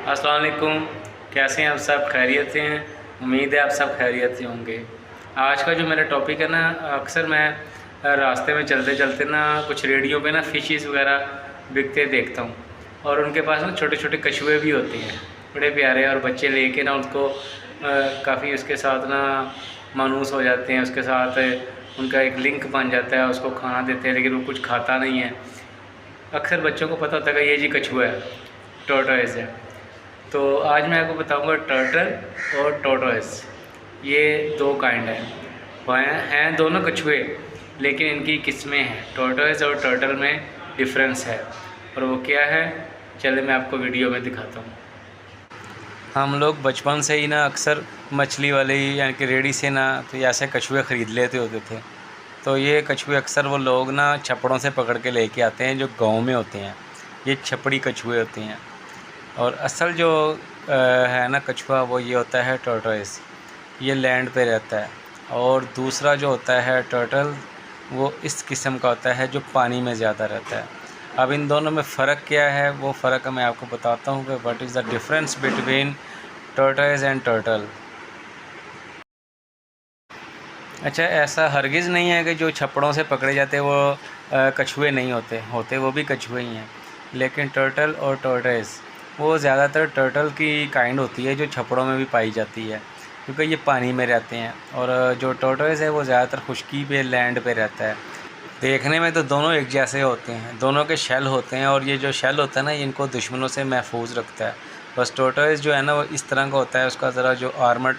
अस्सलाम वालेकुम। कैसे हैं आप सब? खैरियत से हैं? उम्मीद है आप सब खैरियत से होंगे। आज का जो मेरा टॉपिक है ना, अक्सर मैं रास्ते में चलते चलते ना कुछ रेडियो पे ना फ़िशेस वगैरह बिकते देखता हूँ, और उनके पास ना छोटे छोटे कछुए भी होते हैं, बड़े प्यारे। और बच्चे लेके ना उसको काफ़ी उसके साथ ना मानूस हो जाते हैं, उसके साथ उनका एक लिंक बन जाता है। उसको खाना देते हैं लेकिन वो कुछ खाता नहीं है। अक्सर बच्चों को पता होता है कि ये जी कछुआ है, टॉर्टोइस है। तो आज मैं आपको बताऊंगा टर्टल और टॉर्टोइस, ये दो काइंड हैं दोनों कछुए, लेकिन इनकी किस्में हैं। टॉर्टोइस और टर्टल में डिफरेंस है, और वो क्या है चले मैं आपको वीडियो में दिखाता हूँ। हम लोग बचपन से ही ना अक्सर मछली वाली यानी कि रेडी से ना तो ऐसे कछुए ख़रीद लेते होते थे। तो ये कछुए अक्सर वो लोग ना छपड़ों से पकड़ के लेके आते हैं जो गांव में होते हैं। ये छपड़ी कछुए होते हैं। और असल जो है ना कछुआ, वो ये होता है टर्टोइस, ये लैंड पे रहता है। और दूसरा जो होता है टर्टल, वो इस किस्म का होता है जो पानी में ज़्यादा रहता है। अब इन दोनों में फ़र्क क्या है, वो फ़र्क मैं आपको बताता हूँ कि what is the difference between tortoise and turtle. अच्छा, ऐसा हरगिज़ नहीं है कि जो छपड़ों से पकड़े जाते वो कछुए नहीं होते वो भी कछुए ही हैं। लेकिन टर्टल और टर्टोइस, वो ज़्यादातर टर्टल की काइंड होती है जो छपड़ों में भी पाई जाती है, क्योंकि ये पानी में रहते हैं। और जो टर्टोइस है वो ज़्यादातर खुश्की पे, लैंड पे रहता है। देखने में तो दोनों एक जैसे होते हैं, दोनों के शेल होते हैं, और ये जो शेल होता है ना, इनको दुश्मनों से महफूज रखता है। बस टर्टोइस जो है ना, वो इस तरह का होता है, उसका ज़रा जो आर्मर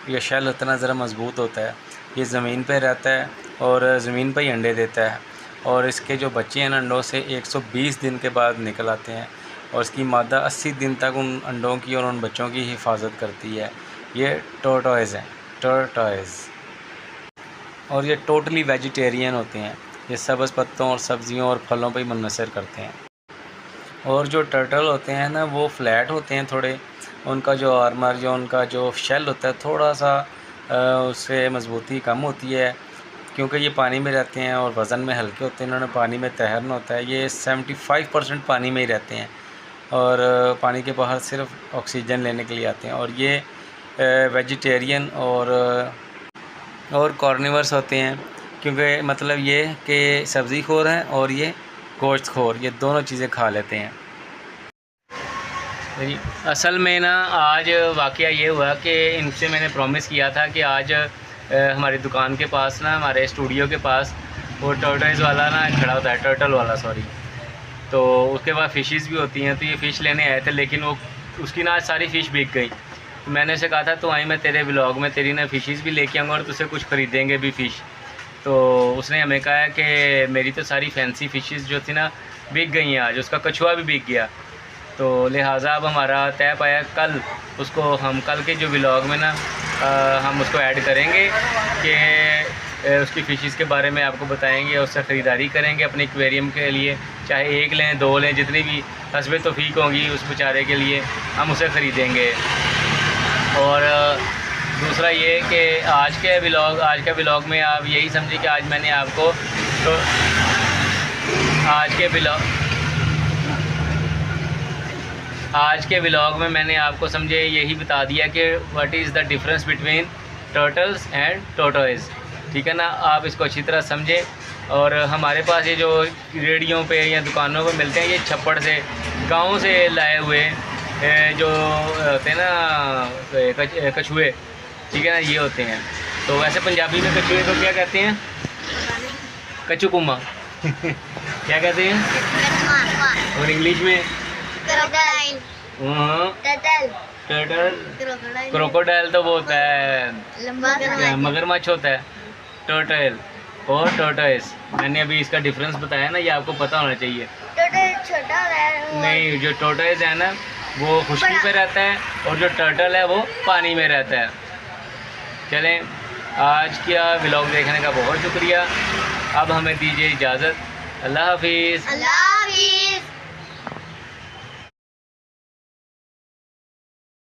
या शेल होता है ना, ज़रा मज़बूत होता है। ये ज़मीन पे रहता है और ज़मीन पे ही अंडे देता है। और इसके जो बच्चे हैं ना, अंडों से 120 दिन के बाद निकल आते हैं, और इसकी मादा 80 दिन तक उन अंडों की और उन बच्चों की हिफाजत करती है। ये टर्टोइस है, टर्टोइस। और ये टोटली वेजिटेरियन होते हैं, ये सब्ज़ पत्तों और सब्ज़ियों और फलों पर ही मुनहसर करते हैं। और जो टर्टल होते हैं ना, वो फ्लैट होते हैं थोड़े। उनका जो आर्मर, जो उनका जो शेल होता है, थोड़ा सा उससे मज़बूती कम होती है, क्योंकि ये पानी में रहते हैं और वज़न में हल्के होते हैं। इन्होंने पानी में तैरना होता है। ये 75% पानी में ही रहते हैं, और पानी के बाहर सिर्फ ऑक्सीजन लेने के लिए आते हैं। और ये वेजिटेरियन और कार्निवर्स होते हैं, क्योंकि मतलब ये कि सब्ज़ी खोर हैं और ये गोश्त खोर, ये दोनों चीज़ें खा लेते हैं। असल में ना आज वाक़या ये हुआ कि इनसे मैंने प्रॉमिस किया था कि आज हमारी दुकान के पास ना, हमारे स्टूडियो के पास वो टर्टोइस वाला ना खड़ा होता है, टर्टल वाला सॉरी। तो उसके बाद फ़िशेस भी होती हैं, तो ये फ़िश लेने आए थे, लेकिन वो उसकी ना सारी फ़िश बिक गई। तो मैंने उसे कहा था तो आई मैं तेरे ब्लॉग में तेरी ना फ़िशेस भी लेके आऊँगा और तुझसे कुछ ख़रीदेंगे भी फ़िश। तो उसने हमें कहा है कि मेरी तो सारी फैंसी फ़िशेस जो थी ना बिक गई हैं, आज उसका कछुआ भी बिक गया। तो लिहाजा अब हमारा तय पाया कल उसको हम कल के जो व्लॉग में ना हम उसको ऐड करेंगे कि उसकी फ़िशेस के बारे में आपको बताएंगे, उससे ख़रीदारी करेंगे अपने एक्वेरियम के लिए। चाहे एक लें, दो लें, जितनी भी हस्बे तौफीक होंगी उस बेचारे के लिए हम उसे ख़रीदेंगे। और दूसरा ये कि आज का व्लॉग में आप यही समझिए कि आज मैंने आपको तो आज के व्लॉग में मैंने आपको समझे यही बता दिया कि what is the difference between turtles and tortoise. ठीक है ना, आप इसको अच्छी तरह समझें। और हमारे पास ये जो रेडियो पे या दुकानों पे मिलते हैं, ये छप्पड़ से, गांव से लाए हुए जो होते हैं ना कछुए, ठीक है ना, ये होते हैं। तो वैसे पंजाबी में कछुए को क्या कहते हैं? कचुकुमा क्या कहते हैं? और इंग्लिश में टर्टल, क्रोकोडाइल तो वो होता है मगरमच्छ होता है। टर्टल और टर्टोइस, मैंने अभी इसका डिफरेंस बताया ना, ये आपको पता होना चाहिए। छोटा है नहीं, जो टर्टोइस है ना वो खुश्की पे रहता है, और जो टर्टल है वो पानी में रहता है। चलें, आज का व्लॉग देखने का बहुत शुक्रिया। अब हमें दीजिए इजाज़त। अल्लाह हाफिज़।